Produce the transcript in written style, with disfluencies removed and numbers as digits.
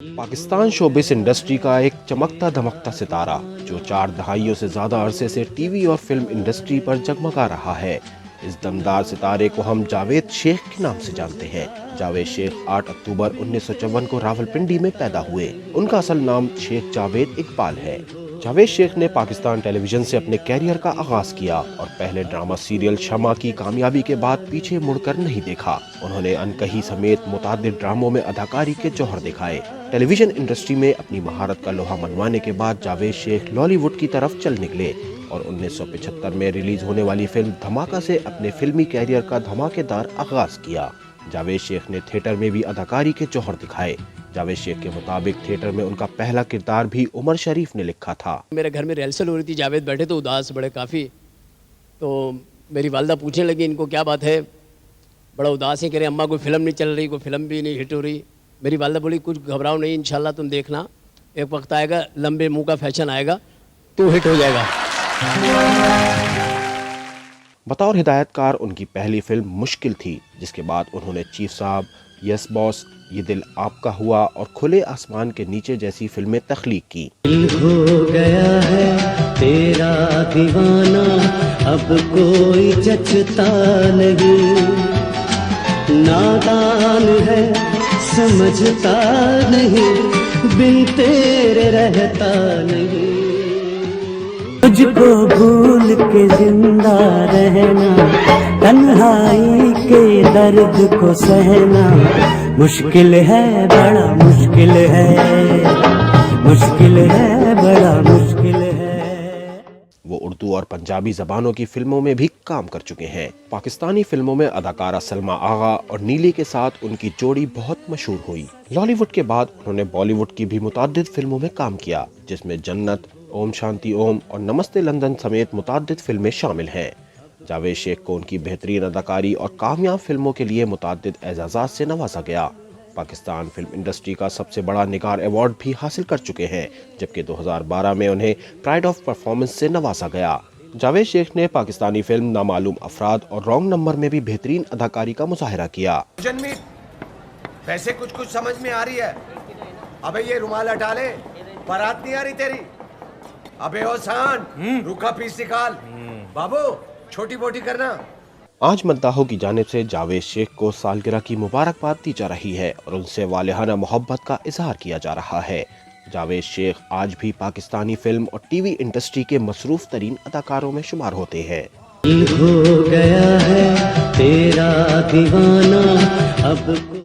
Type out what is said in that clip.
Pakistan showbiz industry का एक चमकता धमकता सितारा जो 4 दहाइयों से ज्यादा अरसे से टीवी और फिल्म इंडस्ट्री पर जगमगा रहा है। इस दमदार सितारे को हम जावेद शेख के नाम से जानते हैं। जावेद शेख 8 अक्टूबर 1954 को रावलपिंडी में पैदा हुए। उनका असल नाम शेख जावेद इकबाल है। जावेद शेख ने पाकिस्तान टेलीविजन से अपने कैरियर का आगाज किया और पहले ड्रामा सीरियल शमा की कामयाबी के बाद पीछे मुड़कर नहीं देखा। उन्होंने अनकही समेत मुतादिद ड्रामों में अदाकारी के जौहर दिखाए। टेलीविजन इंडस्ट्री में अपनी महारत का लोहा मनवाने के बाद जावेद शेख लॉलीवुड की तरफ चल निकले और 1975 में रिलीज होने वाली फिल्म धमाका से अपने फिल्मी कैरियर का धमाकेदार आगाज किया। जावेद शेख ने थिएटर में भी अदाकारी के जौहर दिखाए। जावेद शेख के मुताबिक थिएटर में उनका पहला किरदार भी उमर शरीफ ने लिखा था। मेरे घर में रिहर्सल हो रही थी, जावेद बैठे तो उदास बड़े काफ़ी। तो मेरी वालदा पूछने लगी इनको क्या बात है, बड़ा उदास है। कह रहे अम्मा कोई फिल्म नहीं चल रही, कोई फिल्म भी नहीं हिट हो रही। मेरी वालदा बोली कुछ घबराओ नहीं, इंशाल्लाह तुम देखना, एक वक्त आएगा लंबे मुंह का फैशन आएगा तो हिट हो जाएगा। बतौर हिदायतकार उनकी पहली फिल्म मुश्किल थी, जिसके बाद उन्होंने चीफ साहब, यस बॉस, ये दिल आपका हुआ और खुले आसमान के नीचे जैसी फिल्में तख्लीक की। हो गया है तेरा दीवाना, अब कोई जचता नहीं, नादान है समझता नहीं, बिन तेरे रहता नहीं। तुझको भूल के जिंदा रहना, तन्हाई के दर्द को सहना, मुश्किल है बड़ा मुश्किल है, मुश्किल है बड़ा मुश्किल है। वो उर्दू और पंजाबी जबानों की फिल्मों में भी काम कर चुके हैं। पाकिस्तानी फिल्मों में अदाकारा सलमा आगा और नीली के साथ उनकी जोड़ी बहुत मशहूर हुई। लॉलीवुड के बाद उन्होंने बॉलीवुड की भी मुताद्दिद फिल्मों में काम किया, जिसमें जन्नत, ओम शांति ओम और नमस्ते लंदन समेत मुताद्दिद फिल्में शामिल हैं। जावेद शेख को उनकी बेहतरीन अदाकारी और कामयाब फिल्मों के लिए मुताद्दिद एजाज़ात से नवाजा गया। पाकिस्तान फिल्म इंडस्ट्री का सबसे बड़ा निगार अवार्ड भी हासिल कर चुके हैं, जबकि 2012 में उन्हें प्राइड ऑफ परफॉर्मेंस से नवाजा गया। जावेद शेख ने पाकिस्तानी फिल्म नामालूम अफराद और रॉन्ग नंबर में भी बेहतरीन अदाकारी का मुजाहिरा किया। वैसे कुछ समझ में आ रही है। अबे ये रुमाल हटा ले, बारात नहीं आ रही तेरी। अबे ओसान, रूखा पीस निकाल। बाबू छोटी बोटी करना। आज मद्दाहों की जानिब से जावेद शेख को सालगिरह की मुबारकबाद दी जा रही है और उनसे वालिहाना मोहब्बत का इजहार किया जा रहा है। जावेद शेख आज भी पाकिस्तानी फिल्म और टीवी इंडस्ट्री के मसरूफ तरीन अदाकारों में शुमार होते हैं। हो गया है तेरा दीवाना, अब